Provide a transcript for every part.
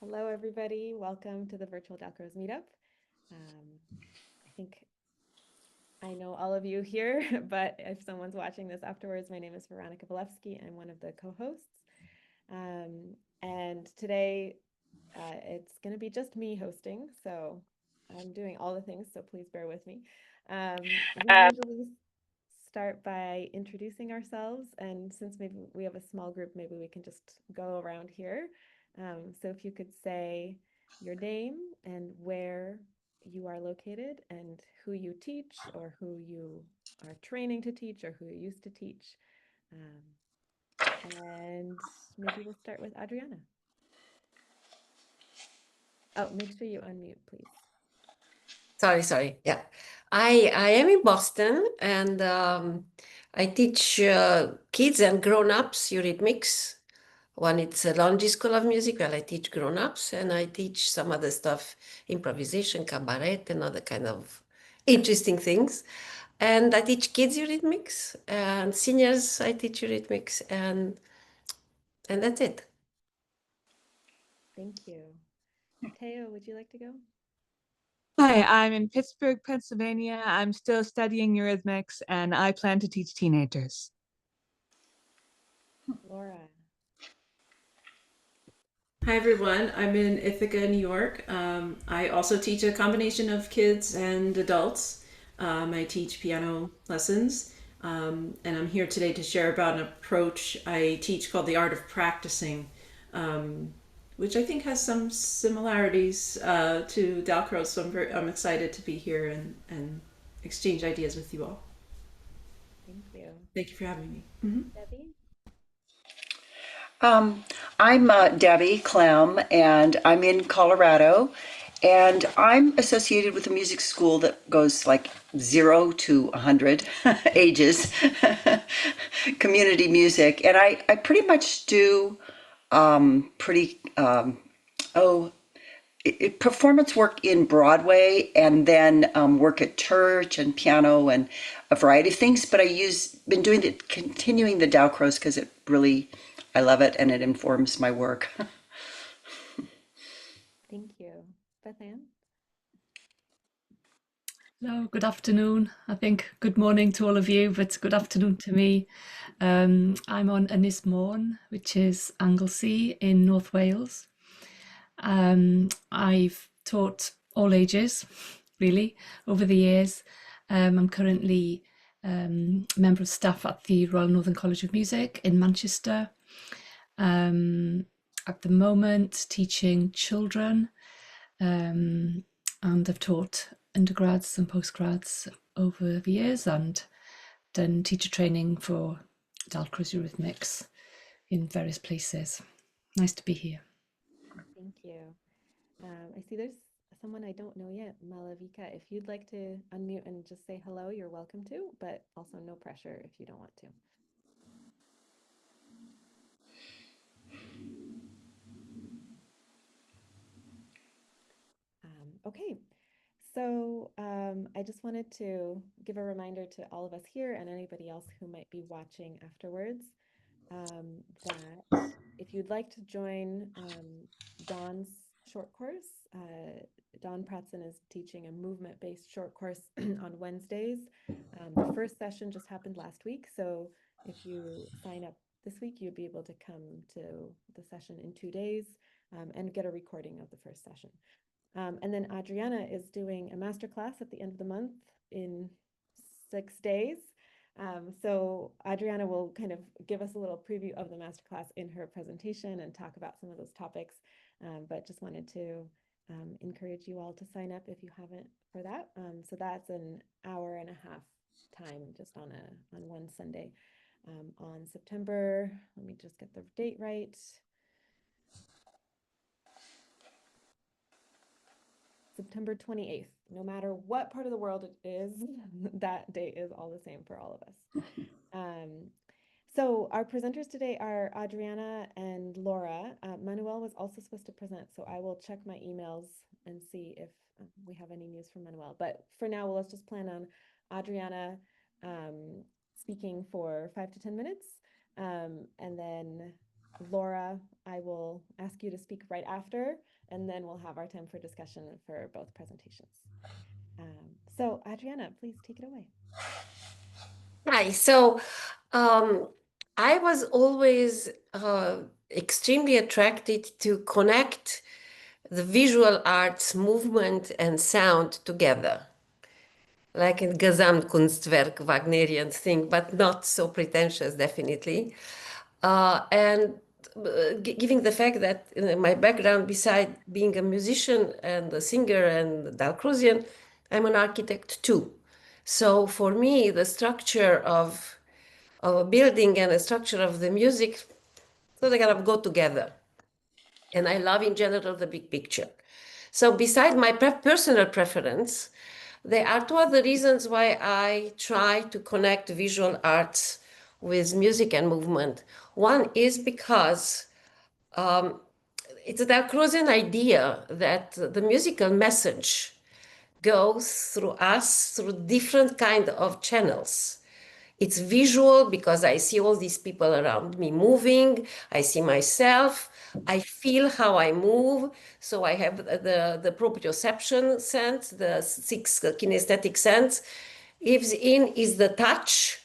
Hello, everybody. Welcome to the virtual Dalcroze meetup. I think I know all of you here, but if someone's watching this afterwards, my name is Veronica Valevsky. I'm one of the co-hosts. And today it's going to be just me hosting. So I'm doing all the things, so please bear with me. We usually start by introducing ourselves. And since maybe we have a small group, maybe we can just go around here. So if you could say your name and where you are located and who you teach or who you are training to teach or who you used to teach. And maybe we'll start with Adriana. Oh, make sure you unmute, please. Sorry. Yeah. I am in Boston and I teach kids and grown-ups Eurythmics. One, it's a Laundry School of Music where I teach grown-ups, and I teach some other stuff, improvisation, cabaret, and other kind of interesting things. And I teach kids Eurythmics, and seniors I teach Eurythmics, and that's it. Thank you. Teo, would you like to go? Hi, I'm in Pittsburgh, Pennsylvania. I'm still studying Eurythmics, and I plan to teach teenagers. Laura. Hi everyone, I'm in Ithaca, New York. I also teach a combination of kids and adults. I teach piano lessons, and I'm here today to share about an approach I teach called the art of practicing, which I think has some similarities to Dalcroze. So I'm excited to be here and exchange ideas with you all. Thank you. Thank you for having me. Debbie? I'm Debbie Clem, and I'm in Colorado, and I'm associated with a music school that goes like 0 to 100 ages, community music, and I pretty much do performance work in Broadway, and then work at church and piano and a variety of things. But been doing it, continuing the Dalcroze because I love it and it informs my work. Thank you. Beth Ann? Hello, good afternoon. I think good morning to all of you, but good afternoon to me. I'm on Ynys Môn, which is Anglesey in North Wales. I've taught all ages, really, over the years. I'm currently a member of staff at the Royal Northern College of Music in Manchester. At the moment, teaching children, and I've taught undergrads and postgrads over the years and done teacher training for Dalcroze Eurythmics in various places. Nice to be here. Thank you. I see there's someone I don't know yet, Malavika. If you'd like to unmute and just say hello, you're welcome to, but also no pressure if you don't want to. Okay, so I just wanted to give a reminder to all of us here and anybody else who might be watching afterwards that if you'd like to join Dawn's short course, Dawn Pratzen is teaching a movement-based short course on Wednesdays. The first session just happened last week, so if you sign up this week, you'd be able to come to the session in 2 days and get a recording of the first session. And then Adriana is doing a masterclass at the end of the month in 6 days. So Adriana will kind of give us a little preview of the masterclass in her presentation and talk about some of those topics. But just wanted to encourage you all to sign up if you haven't for that. So that's an hour and a half time just on one Sunday on September. Let me just get the date right. September 28th. No matter what part of the world it is, that date is all the same for all of us. So our presenters today are Adriana and Laura. Manuel was also supposed to present, so I will check my emails and see if we have any news from Manuel. But for now, let's just plan on Adriana speaking for 5 to 10 minutes, and then Laura I will ask you to speak right after, and then we'll have our time for discussion for both presentations. So Adriana, please take it away. Hi. So I was always extremely attracted to connect the visual arts, movement, and sound together, like in Gesamtkunstwerk, Wagnerian thing, but not so pretentious, definitely. And given the fact that my background, beside being a musician and a singer and Dalcrozian, I'm an architect too. So for me, the structure of a building and the structure of the music, so they kind of go together. And I love in general the big picture. So beside my personal preference, there are two other reasons why I try to connect visual arts with music and movement. One is because it's a Dalcrozian idea that the musical message goes through us through different kind of channels. It's visual because I see all these people around me moving. I see myself. I feel how I move. So I have the proprioception sense, the sixth kinesthetic sense. If in is the touch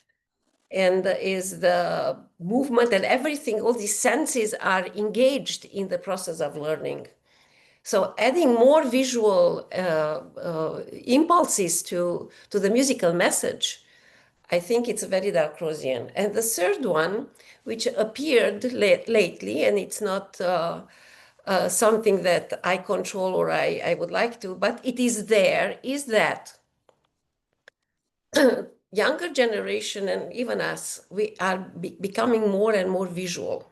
and is the movement and everything. All these senses are engaged in the process of learning. So adding more visual impulses to the musical message, I think it's very Dalcrozian. And the third one, which appeared lately, and it's not something that I control or I would like to, but it is there, is that younger generation and even us, we are becoming more and more visual.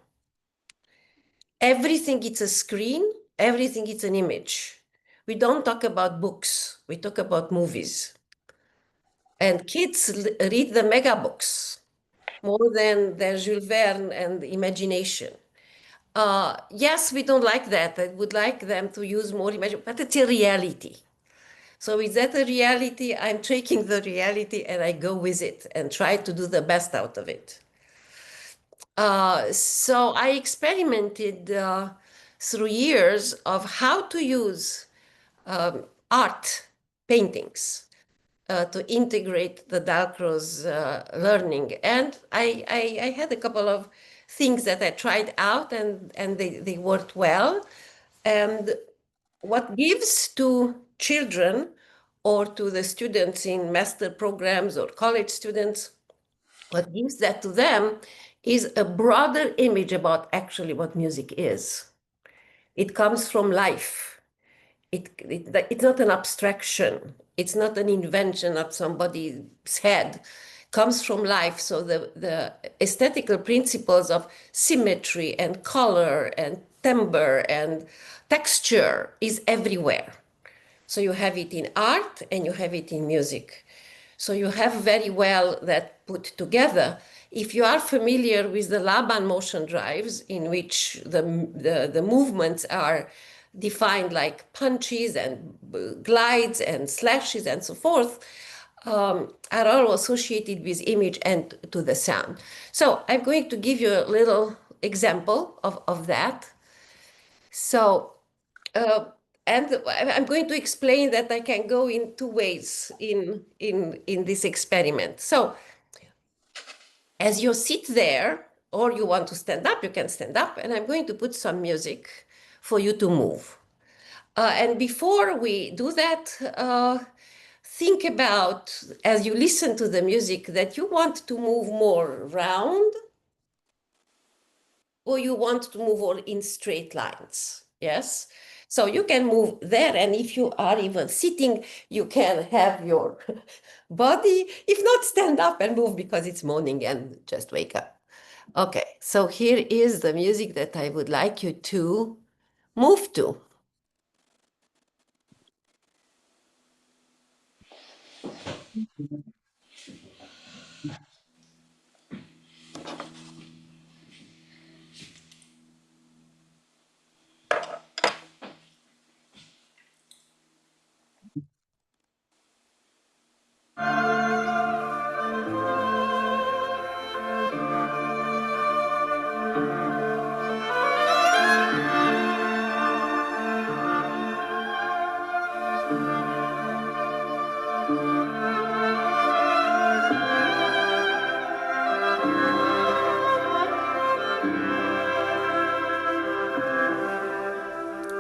Everything is a screen, everything is an image. We don't talk about books, we talk about movies. And kids read the mega books more than Jules Verne and imagination. Yes, we don't like that. I would like them to use more imagination, but it's a reality. So is that a reality? I'm taking the reality and I go with it and try to do the best out of it. So I experimented through years of how to use art, paintings, to integrate the Dalcroze learning. And I had a couple of things that I tried out and they worked well. And what gives to children or to the students in master programs or college students, what gives that to them is a broader image about actually what music is. It comes from life. It's not an abstraction. It's not an invention of somebody's head. It comes from life. So the aesthetical principles of symmetry and color and timbre and texture is everywhere. So you have it in art and you have it in music. So you have very well that put together. If you are familiar with the Laban motion drives, in which the movements are defined like punches and glides and slashes and so forth, are all associated with image and to the sound. So I'm going to give you a little example of that. So, and I'm going to explain that I can go in two ways in this experiment. So, as you sit there, or you want to stand up, you can stand up, and I'm going to put some music for you to move. And before we do that, think about, as you listen to the music, that you want to move more round, or you want to move all in straight lines. Yes? So you can move there, and if you are even sitting, you can have your body, if not stand up and move because it's morning and just wake up. Okay, so here is the music that I would like you to move to.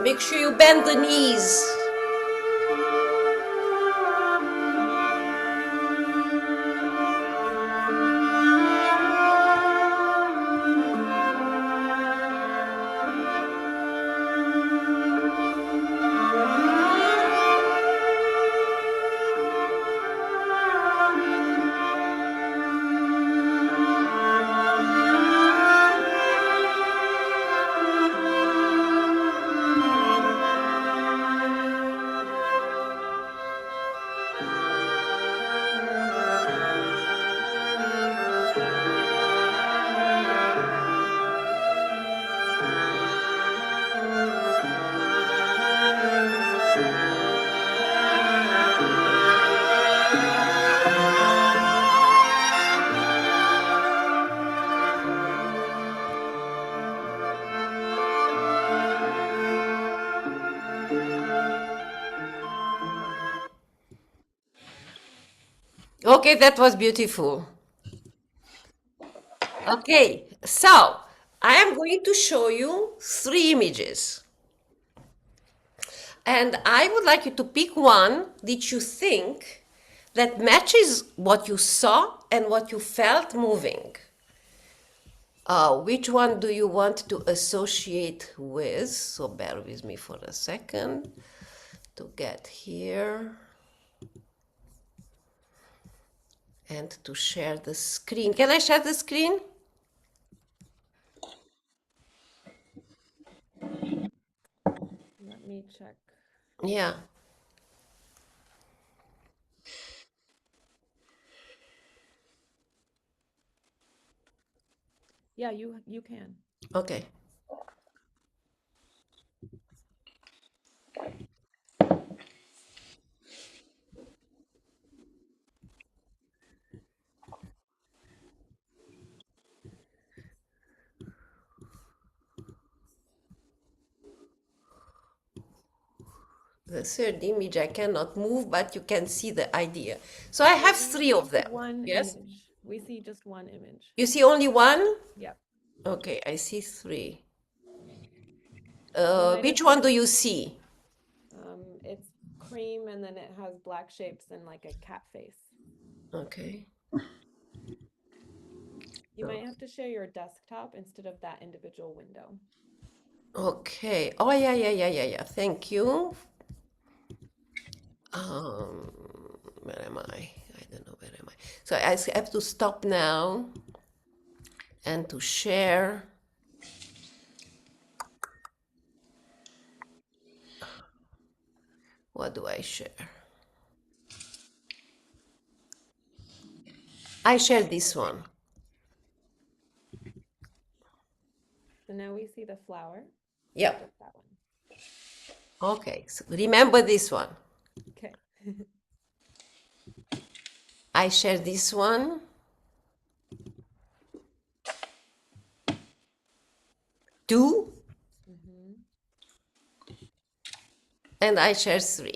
Make sure you bend the knees. Okay, that was beautiful. Okay, so I am going to show you 3 images. And I would like you to pick one that you think that matches what you saw and what you felt moving. Which one do you want to associate with? So bear with me for a second to get here and to share the screen. Can I share the screen? Let me check. Yeah. Yeah, you can. Okay. The third image I cannot move, but you can see the idea. So I have 3 of them. One Yes? image. We see just one image. You see only one? Yep. Okay, I see 3. might Which have- one do you see? It's cream and then it has black shapes and like a cat face. Okay. You might have to share your desktop instead of that individual window. Okay. Oh, yeah. Thank you. Where am I? I don't know where am I. So I have to stop now and to share. What do I share? I share this one. So now we see the flower. Yep. Just that one. Okay. So remember this one. Okay. I share this one. 2. And I share 3.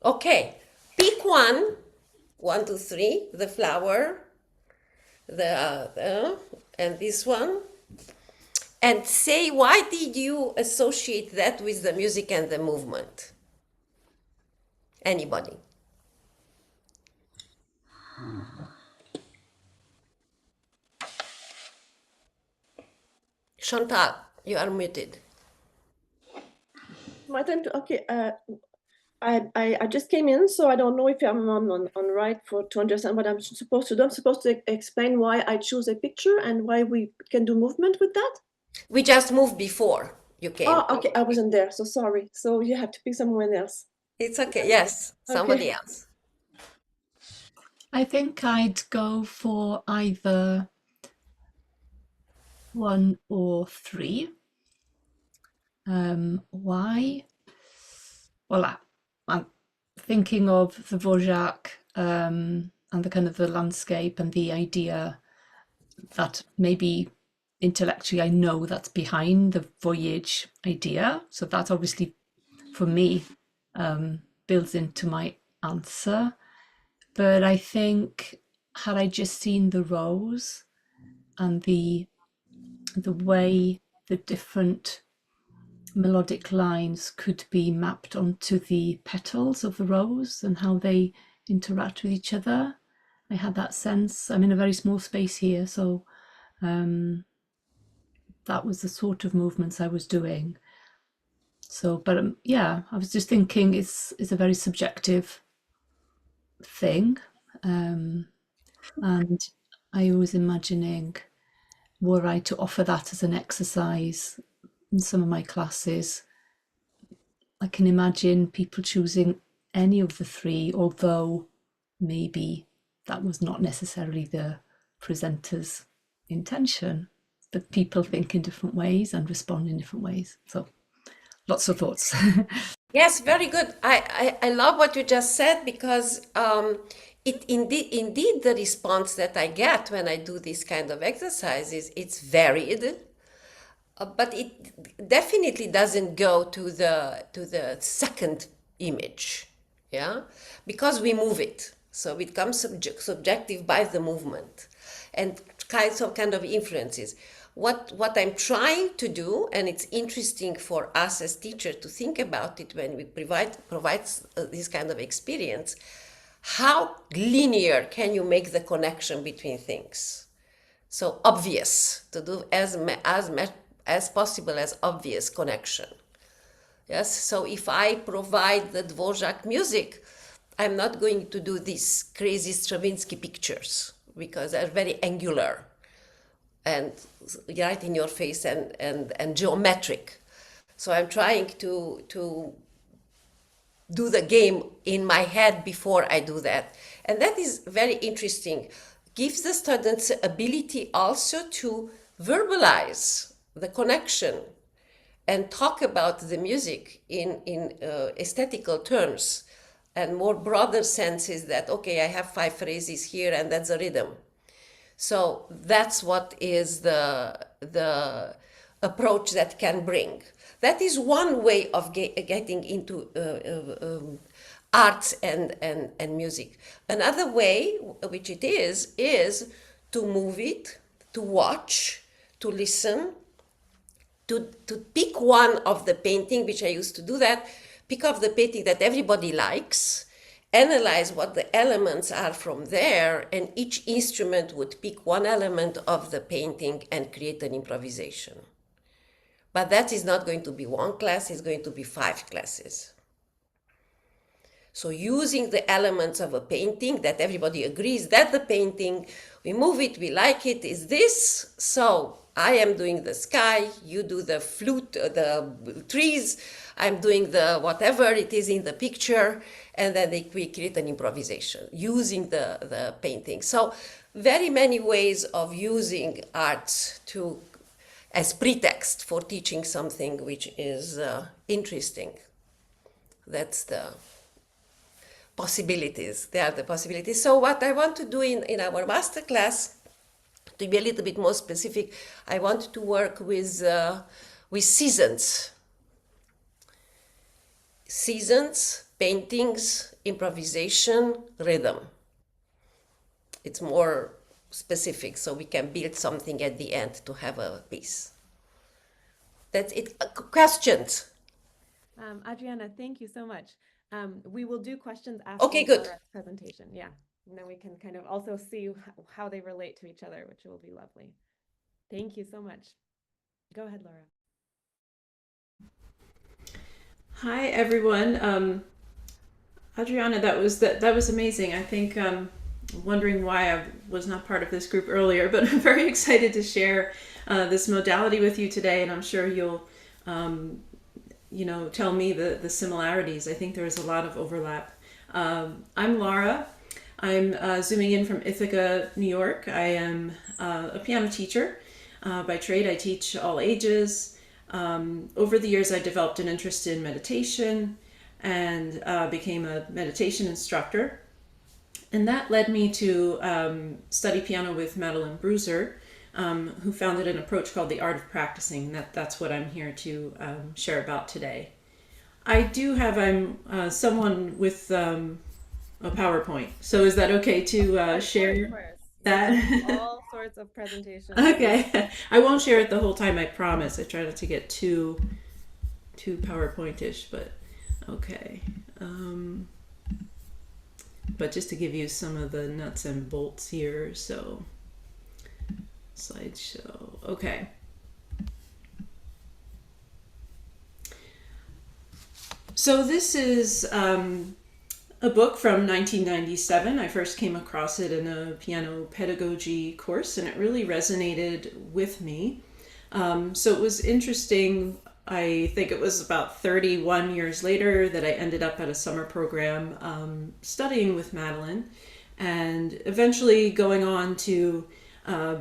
Okay, pick one, 1, 2, 3, the flower, and this one, and say why did you associate that with the music and the movement? Anybody? Chantal, you are muted. My turn to, okay, I just came in, so I don't know if I'm on right to understand what I'm supposed to do. I'm supposed to explain why I choose a picture and why we can do movement with that. We just moved before you came. Oh, okay, I wasn't there, so sorry. So you have to pick someone else. It's okay, yes, somebody else. I think I'd go for either 1 or 3. Why? Well, I'm thinking of the Dvorak and the kind of the landscape and the idea that maybe intellectually I know that's behind the voyage idea. So that obviously, for me, builds into my answer, but I think had I just seen the rows and the way the different melodic lines could be mapped onto the petals of the rose and how they interact with each other, I had that sense. I'm in a very small space here, so that was the sort of movements I was doing. So, but yeah, I was just thinking it's a very subjective thing, and I was imagining, were I to offer that as an exercise in some of my classes, I can imagine people choosing any of the three, although maybe that was not necessarily the presenter's intention, but people think in different ways and respond in different ways. So lots of thoughts. Yes, very good. I love what you just said, because it indeed the response that I get when I do this kind of exercises, it's varied, but it definitely doesn't go to the second image, yeah, because we move it, so it becomes subjective by the movement and kind of influences. What I'm trying to do, and it's interesting for us as teachers to think about it when we provide this kind of experience, how linear can you make the connection between things? So obvious, to do as possible as obvious connection. Yes, so if I provide the Dvorak music, I'm not going to do these crazy Stravinsky pictures because they're very angular and right in your face and geometric. So I'm trying to do the game in my head before I do that. And that is very interesting. Gives the students the ability also to verbalize the connection and talk about the music in aesthetical terms and more broader senses that, okay, I have 5 phrases here and that's a rhythm. So that's what is the approach that can bring. That is one way of getting into arts and music. Another way, which it is to move it, to watch, to listen, to pick one of the painting, which I used to do that, pick up the painting that everybody likes, analyze what the elements are from there, and each instrument would pick one element of the painting and create an improvisation. But that is not going to be one class, it's going to be 5 classes. So using the elements of a painting that everybody agrees that the painting, we move it, we like it, is this. So I am doing the sky, you do the flute, the trees, I'm doing the whatever it is in the picture, and then we create an improvisation using the painting. So very many ways of using art as pretext for teaching something which is interesting. That's the possibilities. They are the possibilities. So what I want to do in our masterclass, to be a little bit more specific, I want to work with seasons. Seasons, paintings, improvisation, rhythm. It's more specific, so we can build something at the end to have a piece. That's it. Questions? Adriana, thank you so much. We will do questions after Okay, good. Laura's presentation. Yeah, and then we can kind of also see how they relate to each other, which will be lovely. Thank you so much. Go ahead, Laura. Hi, everyone. Adriana, that was amazing. I think wondering why I was not part of this group earlier, but I'm very excited to share this modality with you today, and I'm sure you'll tell me the similarities. I think there is a lot of overlap. I'm Laura. I'm zooming in from Ithaca, New York. I am a piano teacher. By trade, I teach all ages. Over the years, I developed an interest in meditation and became a meditation instructor. And that led me to study piano with Madeline Bruser, who founded an approach called the Art of Practicing. That's what I'm here to share about today. I'm someone with a PowerPoint. So is that okay to Of share course. that? Yes, all sorts of presentations. Okay. I won't share it the whole time, I promise. I try not to get too PowerPoint-ish, but okay. But just to give you some of the nuts and bolts here, so slideshow. Okay. So this is a book from 1997. I first came across it in a piano pedagogy course, and it really resonated with me. So it was interesting. I think it was about 31 years later that I ended up at a summer program studying with Madeline, and eventually going on to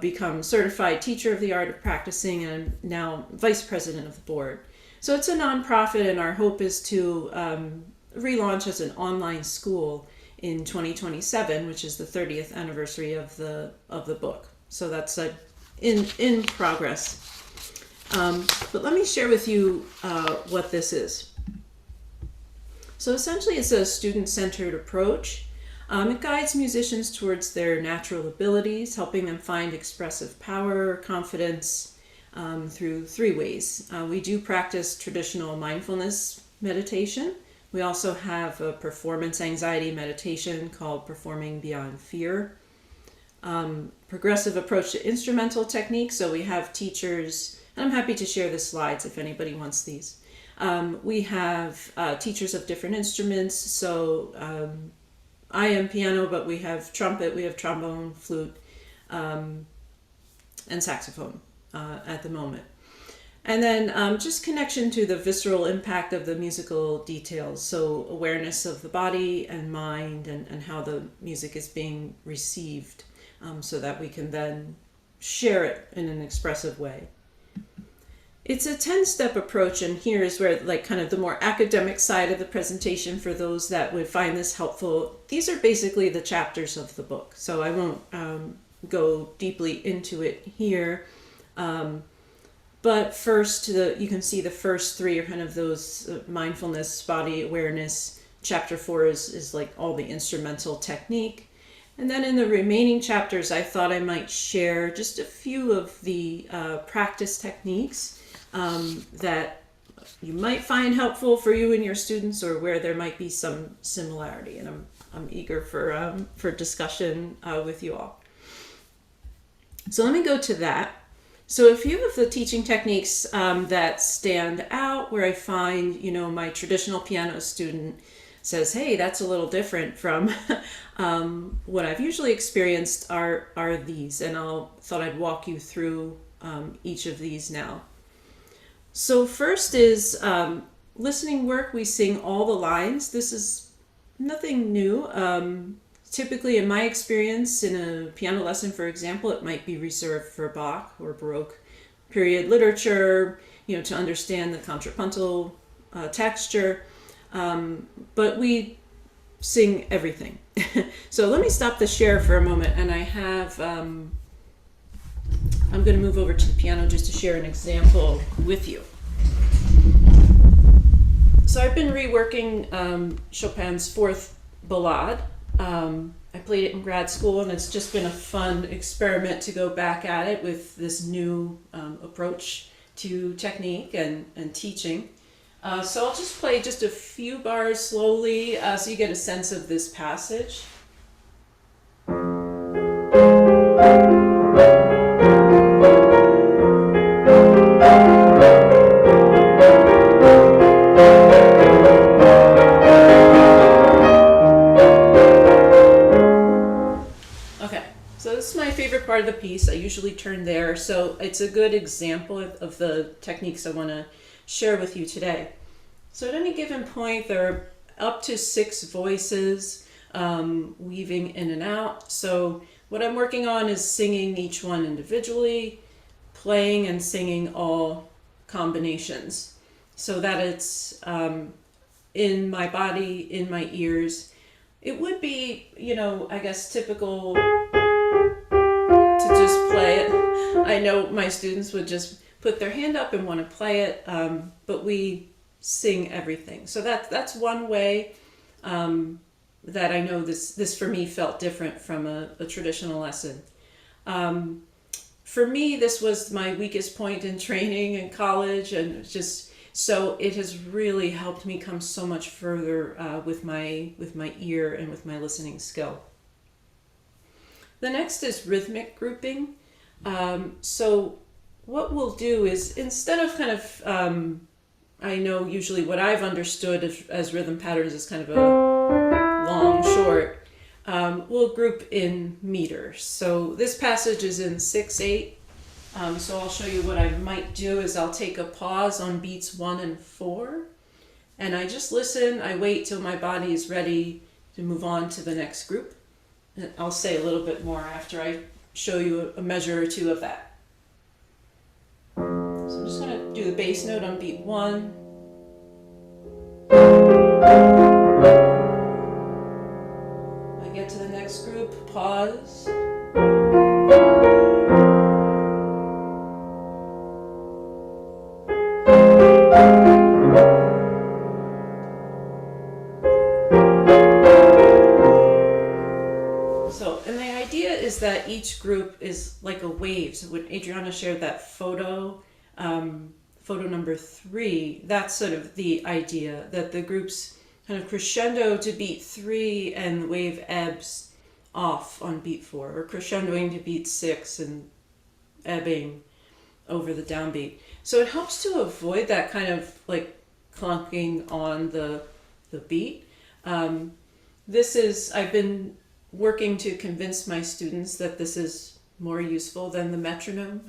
become certified teacher of the art of practicing, and I'm now vice president of the board. So it's a nonprofit, and our hope is to relaunch as an online school in 2027, which is the 30th anniversary of the book. So that's in progress. But let me share with you what this is. So essentially it's a student-centered approach. It guides musicians towards their natural abilities, helping them find expressive power, confidence through three ways. We do practice traditional mindfulness meditation. We also have a performance anxiety meditation called Performing Beyond Fear. Progressive approach to instrumental techniques. So we have teachers, and I'm happy to share the slides if anybody wants these. We have teachers of different instruments. So I am piano, but we have trumpet, we have trombone, flute, and saxophone at the moment. And then just connection to the visceral impact of the musical details. So awareness of the body and mind, and how the music is being received, so that we can then share it in an expressive way. It's a 10-step approach, and here is where like kind of the more academic side of the presentation for those that would find this helpful. These are basically the chapters of the book, so I won't go deeply into it here. But first, you can see the first three are kind of those mindfulness, body awareness. Chapter 4 is like all the instrumental technique. And then in the remaining chapters, I thought I might share just a few of the practice techniques that you might find helpful for you and your students, or where there might be some similarity. And I'm eager for discussion with you all. So let me go to that. So a few of the teaching techniques that stand out, where I find, my traditional piano student says, hey, that's a little different from what I've usually experienced, are these. And thought I'd walk you through each of these now. So first is listening work. We sing all the lines. This is nothing new. Typically, in my experience, in a piano lesson, for example, it might be reserved for Bach or Baroque period literature, to understand the contrapuntal texture. But we sing everything. So let me stop the share for a moment, and I have, I'm going to move over to the piano just to share an example with you. So I've been reworking Chopin's Fourth Ballade. I played it in grad school, and it's just been a fun experiment to go back at it with this new approach to technique and teaching. So I'll just play just a few bars slowly so you get a sense of this passage. Part of the piece. I usually turn there, so it's a good example of the techniques I want to share with you today. So at any given point, there are up to 6 voices weaving in and out. So what I'm working on is singing each one individually, playing and singing all combinations, so that it's in my body, in my ears. It would be, I guess typical to just play it. I know my students would just put their hand up and want to play it, but we sing everything. So that's one way that I know this for me felt different from a traditional lesson. For me, this was my weakest point in training in college, and just so it has really helped me come so much further with my ear and with my listening skill. The next is rhythmic grouping. So what we'll do is, instead of kind of, I know usually what I've understood as rhythm patterns is kind of a long, short, we'll group in meters. So this passage is in 6/8. So I'll show you what I might do is I'll take a pause on beats 1 and 4, and I just listen. I wait till my body is ready to move on to the next group. And I'll say a little bit more after I show you a measure or two of that. So I'm just going to do the bass note on beat 1. I get to the next group, pause. Is that each group is like a wave. So when Adriana shared that photo, photo number 3, that's sort of the idea that the groups kind of crescendo to beat 3 and the wave ebbs off on beat 4, or crescendoing to beat 6 and ebbing over the downbeat. So it helps to avoid that kind of like clunking on the beat. I've been working to convince my students that this is more useful than the metronome.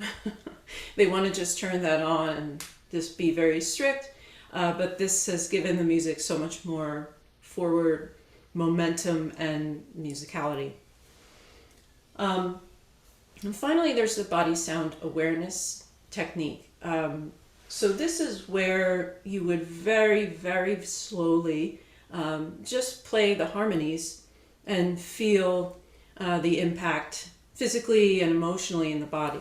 They want to just turn that on and just be very strict, but this has given the music so much more forward momentum and musicality. And finally, there's the body sound awareness technique. So this is where you would very, very slowly just play the harmonies and feel the impact physically and emotionally in the body.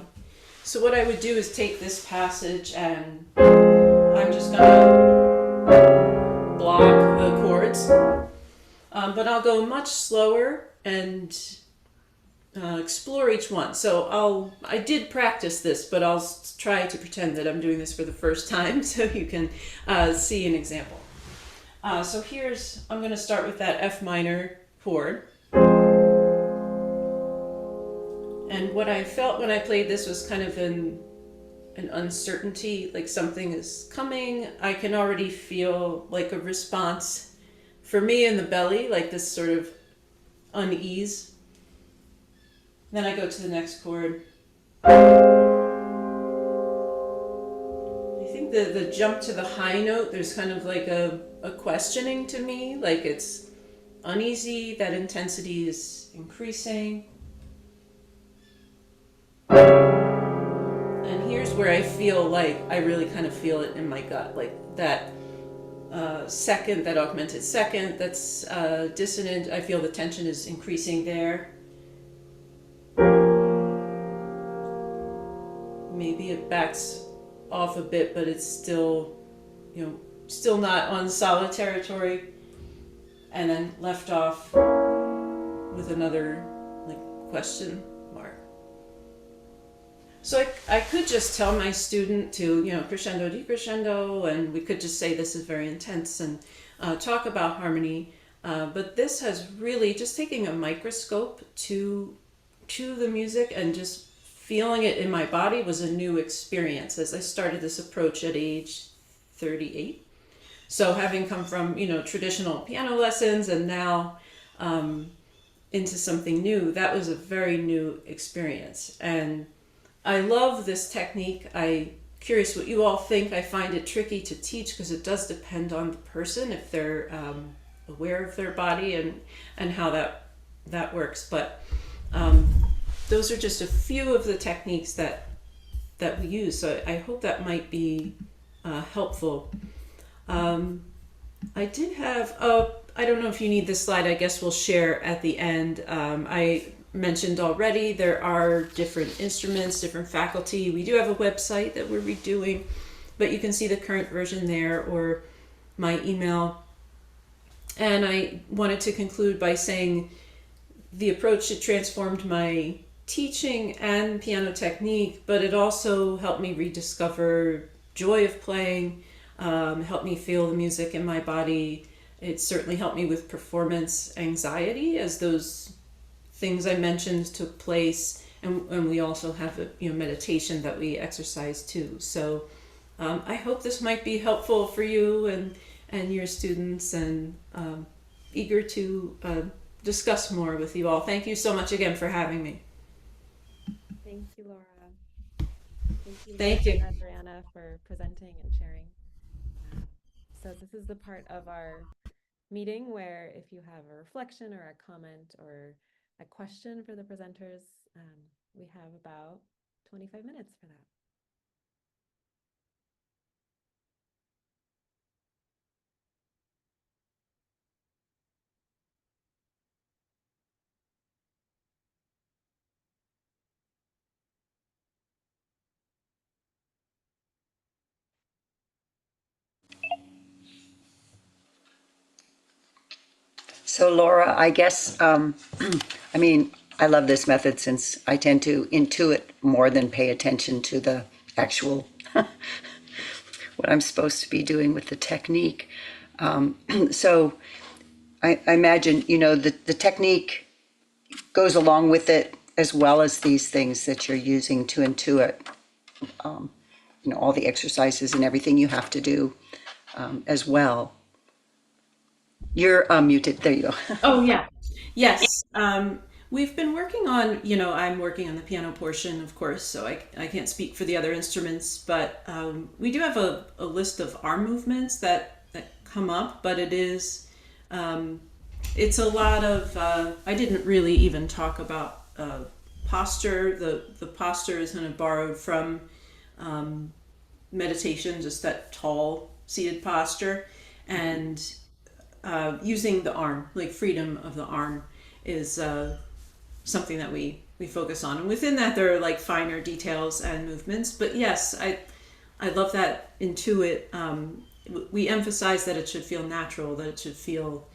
So what I would do is take this passage and I'm just gonna block the chords, but I'll go much slower and explore each one. So I did practice this, but I'll try to pretend that I'm doing this for the first time so you can see an example. So I'm gonna start with that F minor chord. And what I felt when I played this was kind of an uncertainty, like something is coming. I can already feel like a response for me in the belly, like this sort of unease. Then I go to the next chord. I think the jump to the high note, there's kind of like a questioning to me, like it's uneasy, that intensity is increasing. And here's where I feel like I really kind of feel it in my gut, like that second, that augmented second, that's dissonant. I feel the tension is increasing there. Maybe it backs off a bit, but it's still, still not on solid territory. And then left off with another question mark. So I could just tell my student to, crescendo, decrescendo, and we could just say this is very intense and talk about harmony. But this has really just taking a microscope to the music and just feeling it in my body was a new experience as I started this approach at age 38. So having come from, traditional piano lessons and now into something new, that was a very new experience. And I love this technique. I'm curious what you all think. I find it tricky to teach because it does depend on the person, if they're aware of their body and how that works. But those are just a few of the techniques that we use. So I hope that might be helpful. I did have, I don't know if you need this slide, I guess we'll share at the end. I mentioned already there are different instruments, different faculty. We do have a website that we're redoing, but you can see the current version there or my email. And I wanted to conclude by saying the approach, it transformed my teaching and piano technique, but it also helped me rediscover joy of playing, helped me feel the music in my body. It certainly helped me with performance anxiety as those things I mentioned took place. And we also have a meditation that we exercise too. So I hope this might be helpful for you and your students, and eager to discuss more with you all. Thank you so much again for having me. Thank you, Laura. Thank you, Thank Laura you. and Adriana, for presenting and sharing. So this is the part of our meeting where if you have a reflection or a comment or a question for the presenters, we have about 25 minutes for that. So Laura, I guess, I mean, I love this method since I tend to intuit more than pay attention to the actual, what I'm supposed to be doing with the technique. So I imagine, the technique goes along with it as well as these things that you're using to intuit, all the exercises and everything you have to do as well. You're muted. There you go. Oh, yeah. Yes. We've been working on, I'm working on the piano portion, of course, so I can't speak for the other instruments, but we do have a list of arm movements that come up, but it's a lot of, I didn't really even talk about posture. The posture is kind of borrowed from meditation, just that tall seated posture, and using the arm, like freedom of the arm, is something that we focus on. And within that, there are like finer details and movements. But yes, I love that intuit. We emphasize that it should feel natural, that it should feel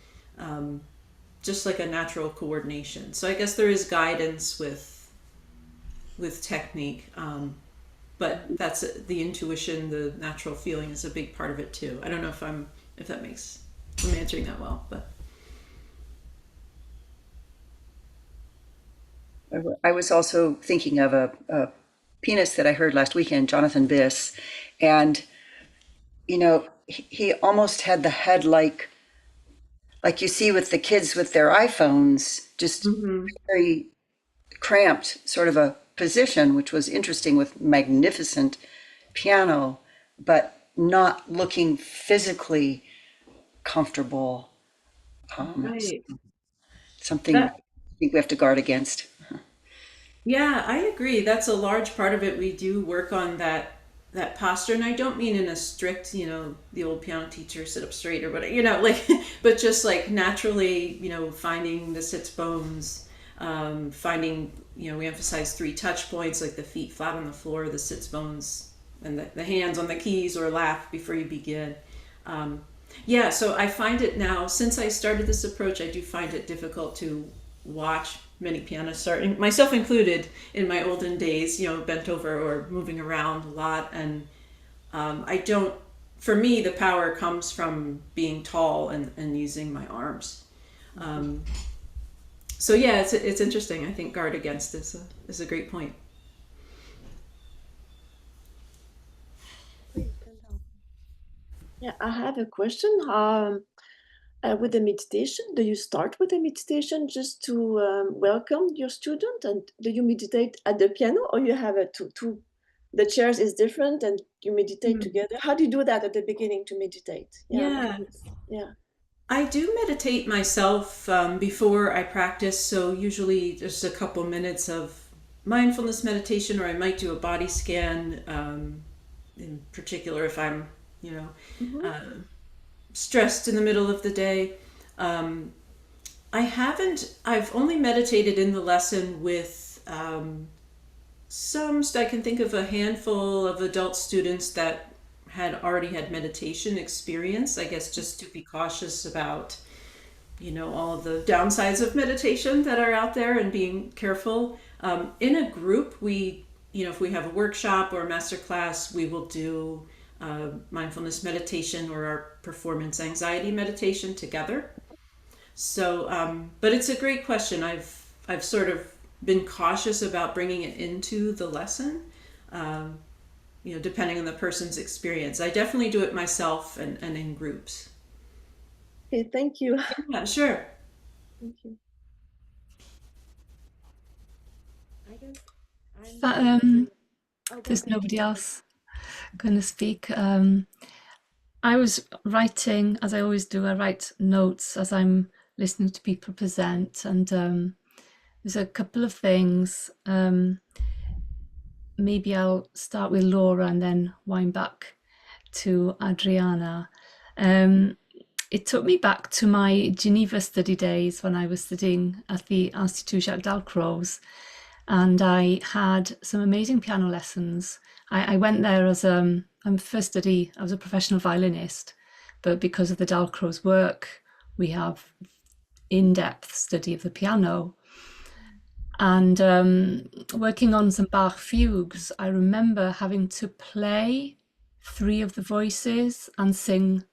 just like a natural coordination. So I guess there is guidance with technique, but that's the intuition, the natural feeling is a big part of it too. I don't know if I'm answering that well, but I was also thinking of a pianist that I heard last weekend, Jonathan Biss, and he almost had the head like you see with the kids with their iPhones, just very cramped sort of a position, which was interesting with magnificent piano, but not looking physically comfortable. right. Something I think we have to guard against. Yeah, I agree. That's a large part of it. We do work on that posture, and I don't mean in a strict, the old piano teacher sit up straight or whatever, like, but just like naturally, finding the sits bones, finding, we emphasize 3 touch points, like the feet flat on the floor, the sits bones, and the hands on the keys or lap before you begin. Yeah, so I find it now, since I started this approach, I do find it difficult to watch many pianists, starting myself included, in my olden days, bent over or moving around a lot. And for me, the power comes from being tall and using my arms. So yeah, it's interesting. I think guard against is a great point. Yeah, I have a question. With the meditation, do you start with the meditation just to welcome your student, and do you meditate at the piano, or you have the chairs is different and you meditate together? How do you do that at the beginning to meditate? Yeah. Yeah. I do meditate myself before I practice, so usually just a couple minutes of mindfulness meditation, or I might do a body scan, in particular if I'm, stressed in the middle of the day. I've only meditated in the lesson with I can think of a handful of adult students that had already had meditation experience, I guess, just to be cautious about all of the downsides of meditation that are out there and being careful. In a group, if we have a workshop or a master class, we will do mindfulness meditation or our performance anxiety meditation together. So, but it's a great question. I've sort of been cautious about bringing it into the lesson, depending on the person's experience. I definitely do it myself and in groups. Okay, thank you. Yeah, sure. Thank you. I guess But, oh, go there's ahead. nobody else going to speak. I was writing, as I always do, I write notes as I'm listening to people present, and there's a couple of things. Maybe I'll start with Laura and then wind back to Adriana. It took me back to my Geneva study days when I was studying at the Institut Jacques Dalcroze, and I had some amazing piano lessons. I went there as I was a professional violinist, but because of the Dalcroze work, we have in-depth study of the piano. And working on some Bach fugues, I remember having to play 3 of the voices and sing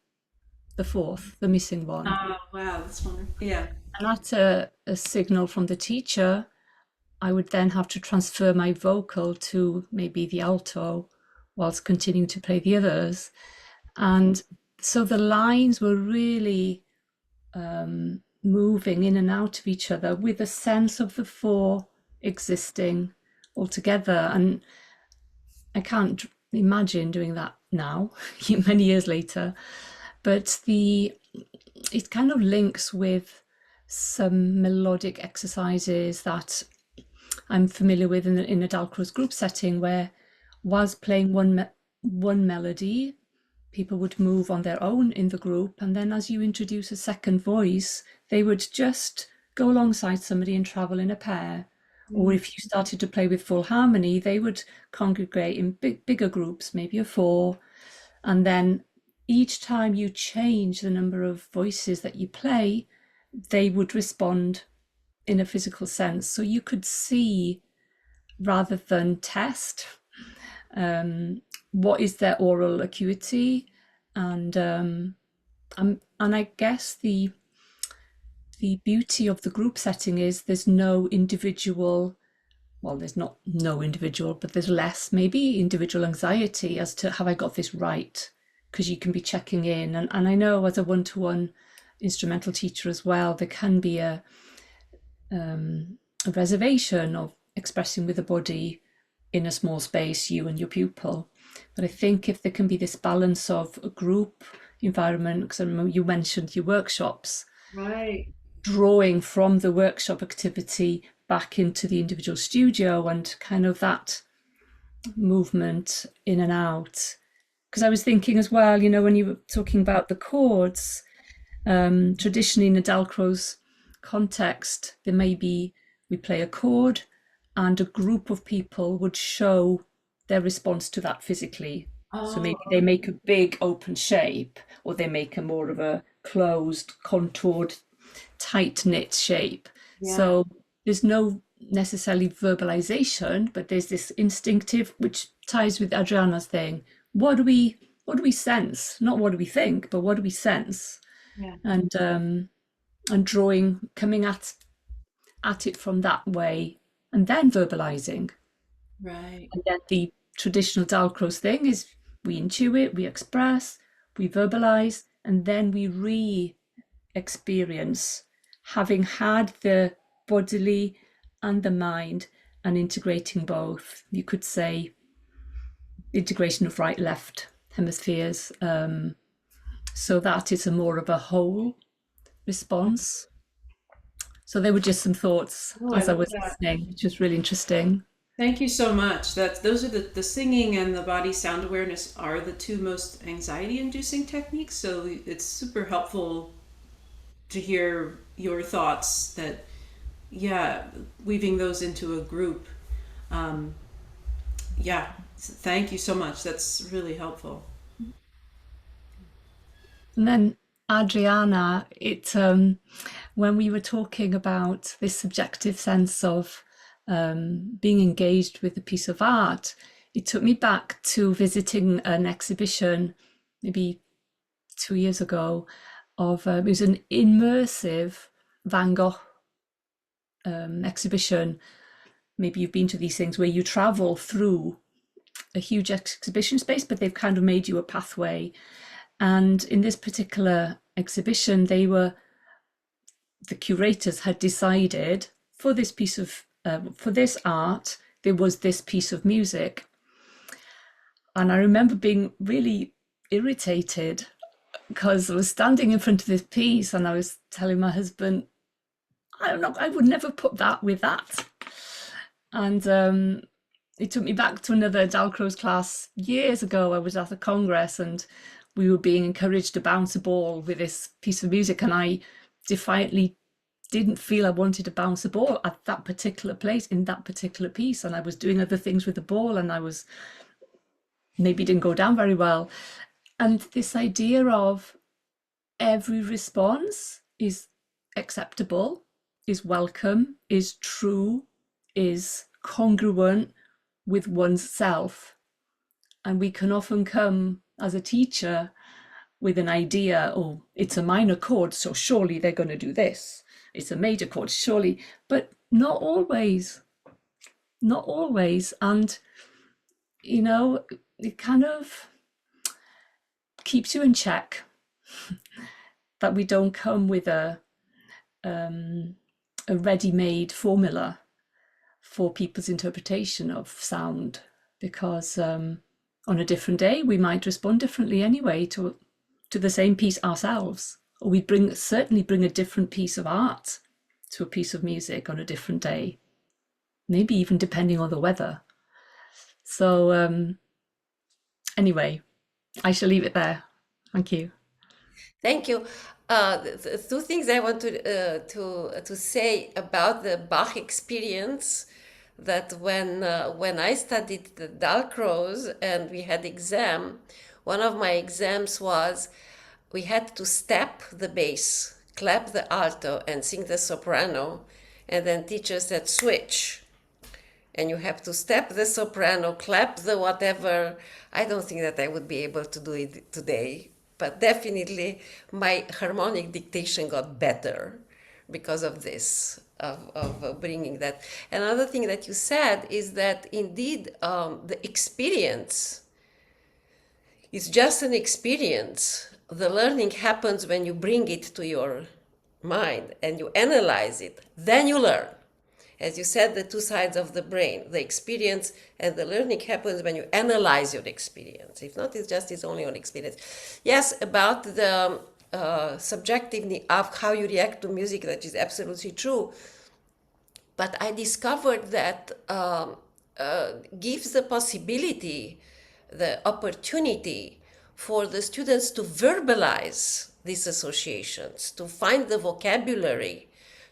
the 4th, the missing one. Oh, wow, that's wonderful. Yeah. And at a signal from the teacher, I would then have to transfer my vocal to maybe the alto whilst continuing to play the others. And so the lines were really moving in and out of each other with a sense of the 4 existing all together. And I can't imagine doing that now, many years later. But it kind of links with some melodic exercises that I'm familiar with in a Dalcroze group setting, where whilst playing one melody, people would move on their own in the group, and then as you introduce a second voice, they would just go alongside somebody and travel in a pair. Or if you started to play with full harmony, they would congregate in bigger groups, maybe of 4, and then each time you change the number of voices that you play, they would respond in a physical sense. So you could see, rather than test, what is their oral acuity, and I guess the beauty of the group setting is there's no individual. Well, there's not no individual, but there's less maybe individual anxiety as to have I got this right, because you can be checking in. And I know as a one-to-one instrumental teacher as well, there can be a reservation of expressing with the body in a small space, you and your pupil. But I think if there can be this balance of a group environment, because I remember you mentioned your workshops, Right. drawing from the workshop activity back into the individual studio and kind of that movement in and out. Because I was thinking as well, when you were talking about the chords, traditionally in a Dalcroze context, there may be, we play a chord and a group of people would show their response to that physically. So maybe they make a big open shape, or they make a more of a closed, contoured, tight-knit shape. Yeah. So there's no necessarily verbalization, but there's this instinctive, which ties with Adriana's thing. What do we sense? Not what do we think, but what do we sense? Yeah. And drawing, coming at it from that way, and then verbalizing. Right. And then the traditional Dalcroze thing is we intuit, we express, we verbalize, and then we re-experience, having had the bodily and the mind, and integrating both. You could say integration of right-left hemispheres, so that is a more of a whole response. So there were just some thoughts as I was listening, which was really interesting. Thank you so much. Those are the singing and the body sound awareness are the 2 most anxiety-inducing techniques. So it's super helpful to hear your thoughts that, weaving those into a group. Thank you so much. That's really helpful. And then Adriana, when we were talking about this subjective sense of being engaged with a piece of art, it took me back to visiting an exhibition maybe 2 years ago of it was an immersive Van Gogh exhibition. Maybe you've been to these things where you travel through a huge exhibition space, but they've kind of made you a pathway. And in this particular exhibition, the curators had decided for this piece of for this art, there was this piece of music. And I remember being really irritated because I was standing in front of this piece and I was telling my husband, I would never put that with that. And it took me back to another Dalcroze class years ago. I was at a congress and we were being encouraged to bounce a ball with this piece of music, and I defiantly didn't feel I wanted to bounce a ball at that particular place in that particular piece, and I was doing other things with the ball and I was maybe didn't go down very well. And this idea of every response is acceptable, is welcome, is true, is congruent with one's self. And we can often come as a teacher with an idea, oh, it's a minor chord, so surely they're going to do this. It's a major chord, surely, but not always. Not always. And, you know, it kind of keeps you in check that we don't come with a ready-made formula for people's interpretation of sound, because on a different day we might respond differently anyway to the same piece ourselves, or we certainly bring a different piece of art to a piece of music on a different day, maybe even depending on the weather. So anyway, I shall leave it there. Thank you. Thank you. The two things I want to say about the Bach experience, that when I studied the Dalcroze and we had exam, one of my exams was we had to step the bass, clap the alto, and sing the soprano, and then teacher said switch. And you have to step the soprano, clap the whatever. I don't think that I would be able to do it today, but definitely my harmonic dictation got better because of this, of bringing that. Another thing that you said is that indeed the experience is just an experience. The learning happens when you bring it to your mind and you analyze it, then you learn. As you said, the two sides of the brain, the experience and the learning happens when you analyze your experience. If not, it's only on experience. Yes, about the subjectivity of how you react to music, that is absolutely true. But I discovered that gives the possibility, the opportunity for the students to verbalize these associations, to find the vocabulary,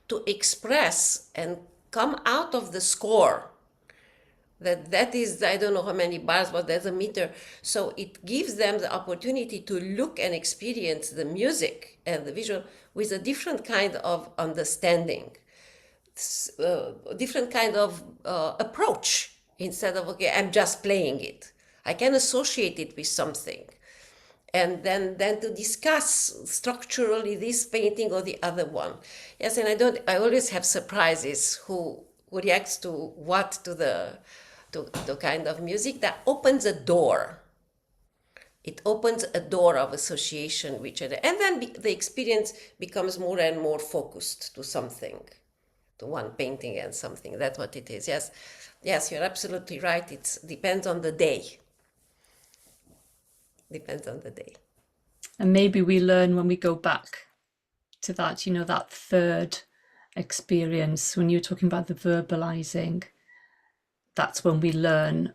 to express and come out of the score. That is, I don't know how many bars, but there's a meter. So it gives them the opportunity to look and experience the music and the visual with a different kind of understanding, different kind of approach, instead of, okay, I'm just playing it. I can associate it with something. And then to discuss structurally this painting or the other one. Yes, and I always have surprises who reacts to what, to the kind of music that opens a door. It opens a door of association, and then the experience becomes more and more focused to something, to one painting and something. That's what it is. Yes, you're absolutely right. It depends on the day. Depends on the day. And maybe we learn when we go back to that, that third experience, when you're talking about the verbalizing, that's when we learn.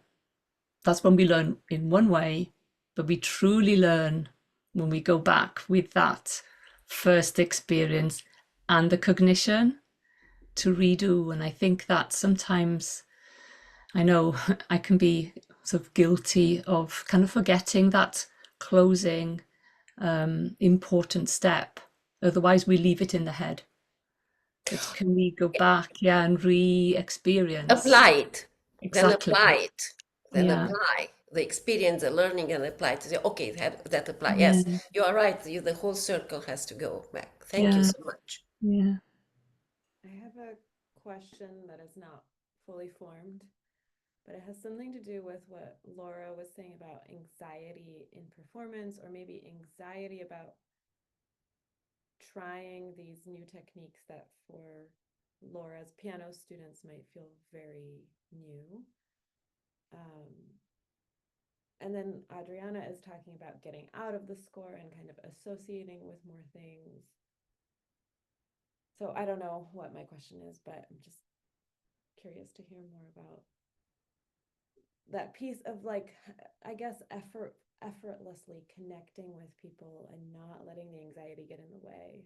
That's when we learn in one way, but we truly learn when we go back with that first experience and the cognition to redo. And I think that sometimes, I know I can be sort of guilty of kind of forgetting that closing important step. Otherwise, we leave it in the head. But can we go back, and re-experience? Apply it. Exactly. Then apply it. Then Yeah. apply the experience, the learning, and apply to say, okay, that apply. Yeah. Yes, you are right. The whole circle has to go back. Thank you Yeah. so much. Yeah. I have a question that is not fully formed, but it has something to do with what Laura was saying about anxiety in performance, or maybe anxiety about trying these new techniques that for Laura's piano students might feel very new. And then Adriana is talking about getting out of the score and kind of associating with more things. So I don't know what my question is, but I'm just curious to hear more about that piece of, like, I guess, effortlessly connecting with people and not letting the anxiety get in the way.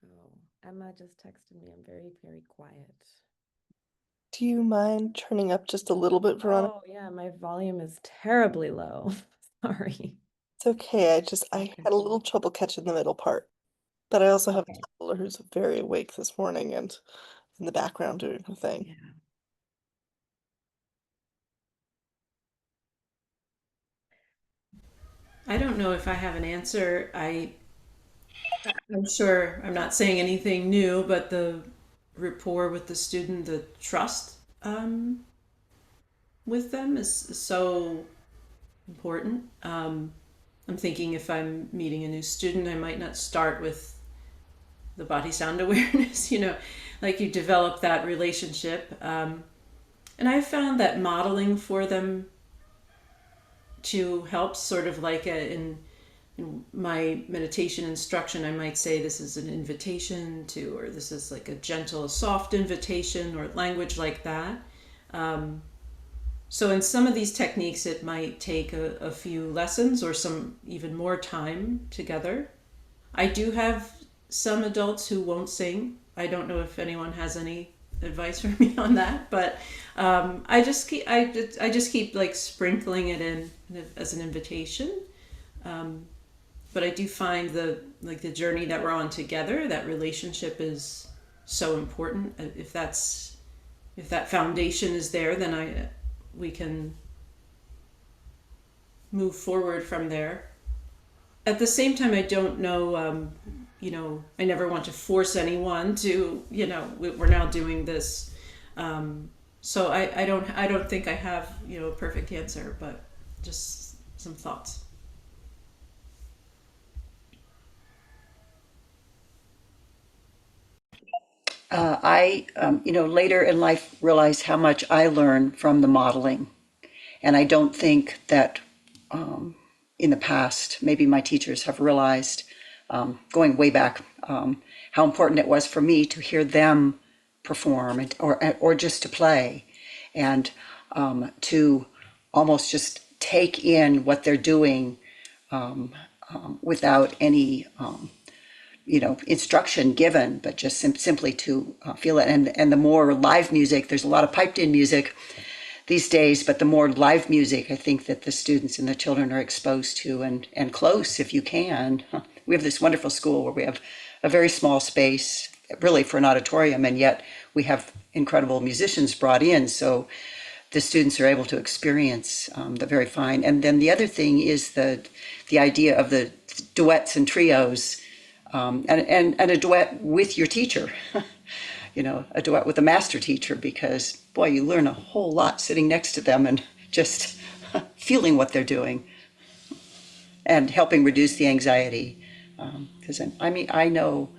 Oh, Emma just texted me. I'm very, very quiet. Do you mind turning up just a little bit, Veronica? Oh, yeah, my volume is terribly low. Sorry. It's okay. I Okay. had a little trouble catching the middle part. But I also have Okay. a toddler who's very awake this morning and in the background doing her thing. Yeah. I don't know if I have an answer. I'm sure I'm not saying anything new, but the rapport with the student, the trust with them is so important. I'm thinking if I'm meeting a new student, I might not start with the body sound awareness, like you develop that relationship. And I found that modeling for them to help, sort of like in my meditation instruction, I might say this is an invitation to, or this is like a gentle, soft invitation, or language like that. So in some of these techniques, it might take a few lessons or some even more time together. I do have some adults who won't sing. I don't know if anyone has any advice for me on that, but I just keep like sprinkling it in as an invitation. But I do find the journey that we're on together, that relationship is so important. If that foundation is there, then we can move forward from there. At the same time, I don't know, I never want to force anyone to, we're now doing this. So I don't think I have, a perfect answer, but just some thoughts. I, later in life realized how much I learned from the modeling. And I don't think that in the past, maybe my teachers have realized, going way back, how important it was for me to hear them perform or just to play, and to almost just take in what they're doing without any instruction given, but just simply to feel it. And the more live music, there's a lot of piped in music these days, but the more live music I think that the students and the children are exposed to, and close if you can. We have this wonderful school where we have a very small space really for an auditorium, and yet we have incredible musicians brought in, so the students are able to experience the very fine. And then the other thing is the idea of the duets and trios, and a duet with your teacher. A duet with a master teacher, because boy, you learn a whole lot sitting next to them and just feeling what they're doing and helping reduce the anxiety. Because I know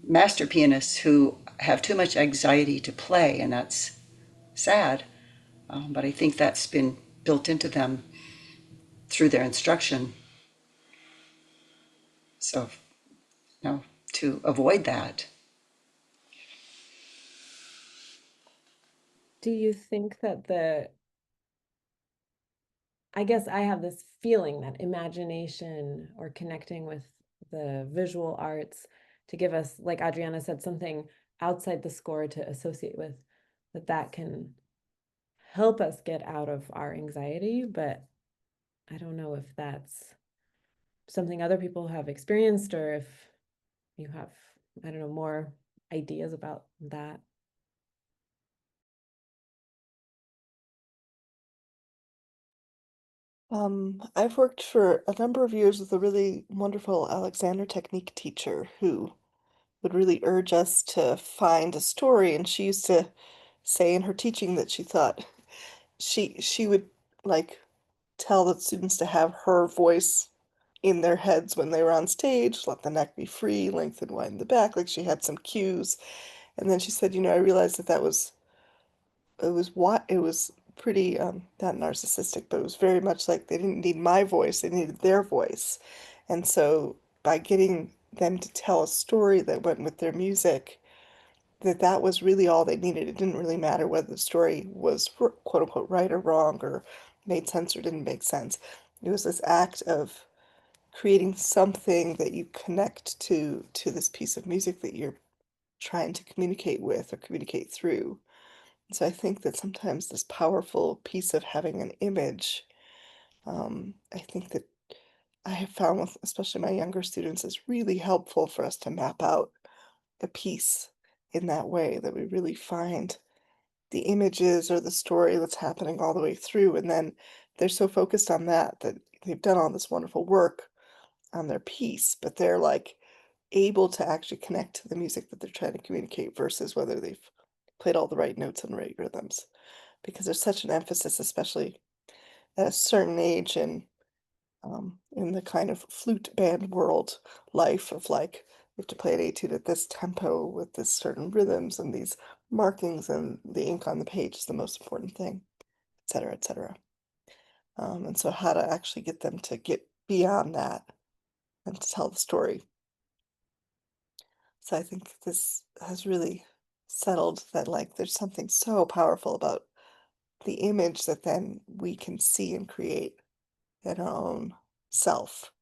master pianists who have too much anxiety to play, and that's sad. But I think that's been built into them through their instruction. So, to avoid that. Do you think that I guess I have this feeling that imagination or connecting with the visual arts to give us, like Adriana said, something outside the score to associate with, that can help us get out of our anxiety. But I don't know if that's something other people have experienced, or if you have, I don't know, more ideas about that. I've worked for a number of years with a really wonderful Alexander Technique teacher who would really urge us to find a story, and she used to say in her teaching that she thought she would like tell the students to have her voice in their heads when they were on stage, let the neck be free, lengthen, widen the back, like she had some cues. And then she said, I realized that it was pretty not narcissistic, but it was very much like they didn't need my voice, they needed their voice. And so by getting them to tell a story that went with their music, that was really all they needed. It didn't really matter whether the story was quote unquote right or wrong, or made sense or didn't make sense. It was this act of creating something that you connect to this piece of music that you're trying to communicate with or communicate through. So I think that sometimes this powerful piece of having an image, I think that I have found with especially my younger students is really helpful for us to map out a piece in that way, that we really find the images or the story that's happening all the way through. And then they're so focused on that they've done all this wonderful work on their piece, but they're like able to actually connect to the music that they're trying to communicate versus whether they've played all the right notes and right rhythms. Because there's such an emphasis, especially at a certain age in the kind of flute band world life of like, you have to play an etude at this tempo with this certain rhythms and these markings, and the ink on the page is the most important thing, et cetera, et cetera. And so how to actually get them to get beyond that and to tell the story. So I think this has really settled that like there's something so powerful about the image that then we can see and create in our own self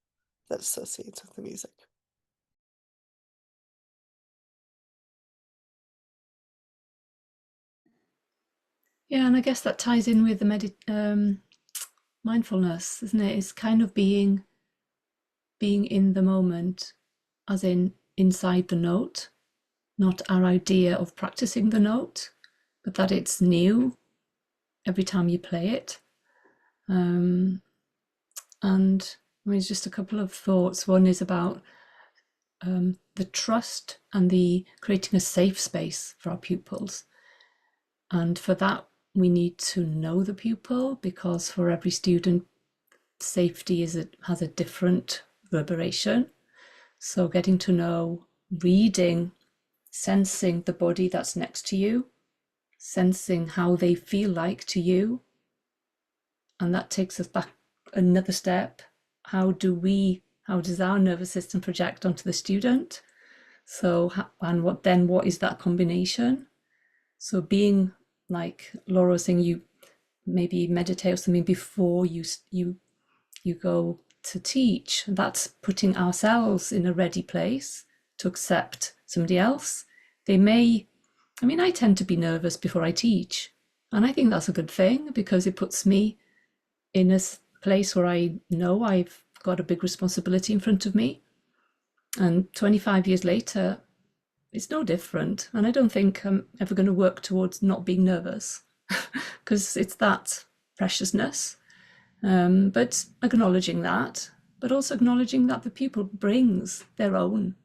that associates with the music. Yeah, and I guess that ties in with the mindfulness, isn't it? It's kind of being in the moment, as in inside the note, not our idea of practicing the note, but that it's new every time you play it. And I mean, it's just a couple of thoughts. One is about the trust and the creating a safe space for our pupils. And for that, we need to know the pupil, because for every student, safety has a different reverberation. So getting to know, reading, sensing the body that's next to you, sensing how they feel like to you. And that takes us back another step. How does our nervous system project onto the student? So, and what is that combination? So being, like Laura was saying, you maybe meditate or something before you go to teach. That's putting ourselves in a ready place to accept somebody else. I tend to be nervous before I teach, and I think that's a good thing, because it puts me in a place where I know I've got a big responsibility in front of me. And 25 years later, it's no different. And I don't think I'm ever going to work towards not being nervous, because it's that preciousness. But acknowledging that, but also acknowledging that the pupil brings their own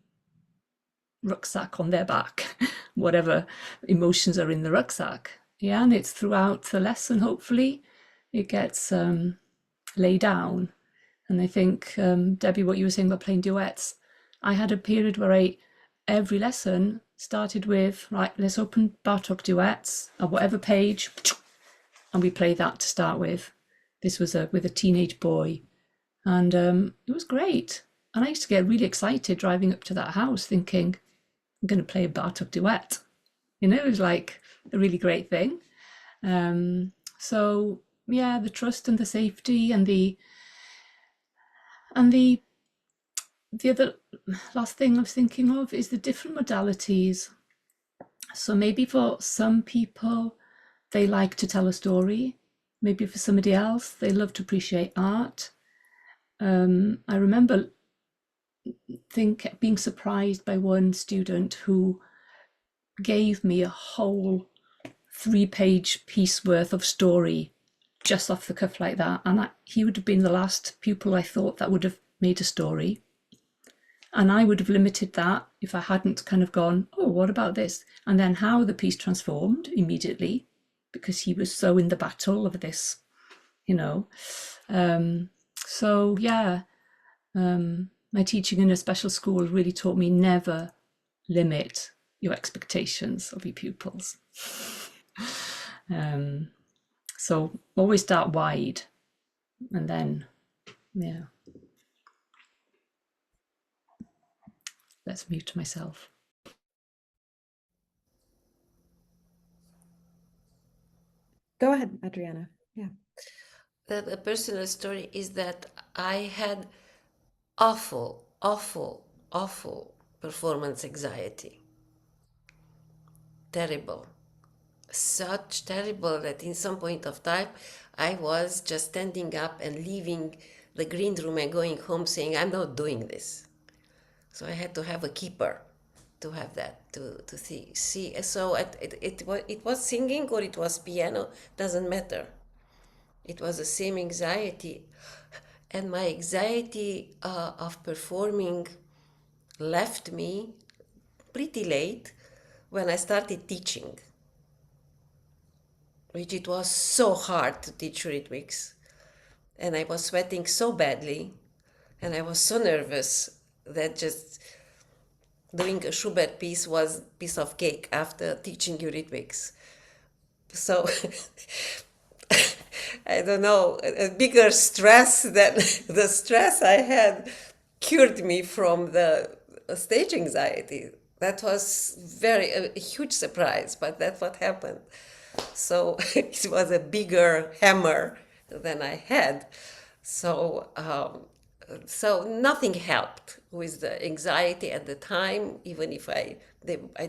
rucksack on their back, whatever emotions are in the rucksack. Yeah, and it's throughout the lesson, hopefully, it gets laid down. And I think, Debbie, what you were saying about playing duets, I had a period where every lesson started with, right, let's open Bartók duets at whatever page, and we play that to start with. This was with a teenage boy, and it was great. And I used to get really excited driving up to that house thinking, I'm going to play a Bartók duet. It was like a really great thing. So the trust and the safety and the other last thing I was thinking of is the different modalities. So maybe for some people, they like to tell a story. Maybe for somebody else, they love to appreciate art. I remember being surprised by one student who gave me a whole 3-page piece worth of story just off the cuff like that. And he would have been the last pupil I thought that would have made a story. And I would have limited that if I hadn't kind of gone, oh, what about this? And then how the piece transformed immediately, because he was so in the battle of this, So yeah, my teaching in a special school really taught me never limit your expectations of your pupils. So always start wide, and then, let's mute myself. Go ahead, Adriana. Yeah. The personal story is that I had awful performance anxiety. Terrible. Such terrible that in some point of time, I was just standing up and leaving the green room and going home saying, I'm not doing this. So I had to have a keeper to have that, to see. So it was singing or it was piano, doesn't matter. It was the same anxiety. And my anxiety of performing left me pretty late when I started teaching, which it was so hard to teach rhythmics. And I was sweating so badly, and I was so nervous that just doing a Schubert piece was a piece of cake after teaching Eurythmics. So I don't know, a bigger stress than the stress I had cured me from the stage anxiety. That was a huge surprise, but that's what happened. So it was a bigger hammer than I had. So nothing helped with the anxiety at the time, even if I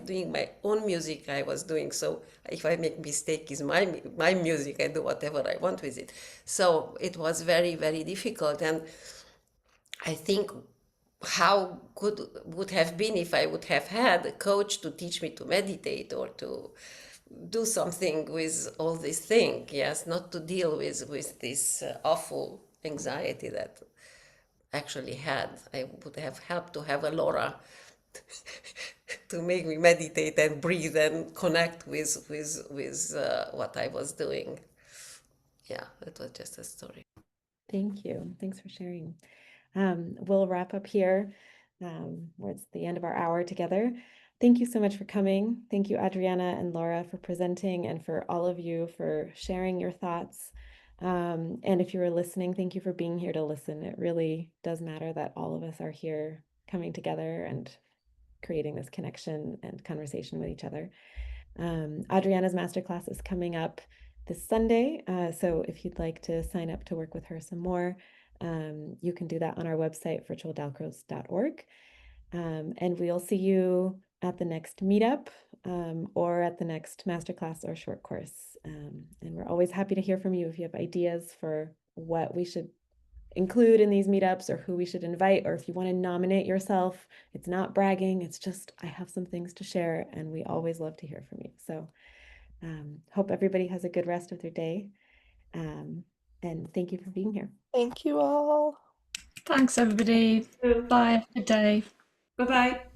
doing my own music, I was doing so. If I make mistake, is my music, I do whatever I want with it. So it was very, very difficult. And I think how good would have been if I would have had a coach to teach me to meditate or to do something with all these things. Yes, not to deal with this awful anxiety that actually had. I would have helped to have a Laura to make me meditate and breathe and connect with what I was doing. Yeah, that was just a story. Thank you. Thanks for sharing. We'll wrap up here. It's the end of our hour together. Thank you so much for coming. Thank you, Adriana and Laura, for presenting, and for all of you for sharing your thoughts. And if you were listening, thank you for being here to listen. It really does matter that all of us are here coming together and creating this connection and conversation with each other. Adriana's masterclass is coming up this Sunday. So if you'd like to sign up to work with her some more, you can do that on our website, virtualdalcroze.org. And we'll see you at the next meetup or at the next masterclass or short course. And we're always happy to hear from you if you have ideas for what we should include in these meetups or who we should invite, or if you want to nominate yourself. It's not bragging, it's just I have some things to share, and we always love to hear from you. So hope everybody has a good rest of their day. And thank you for being here. Thank you all. Thanks, everybody. Bye. Have a good day. Bye-bye.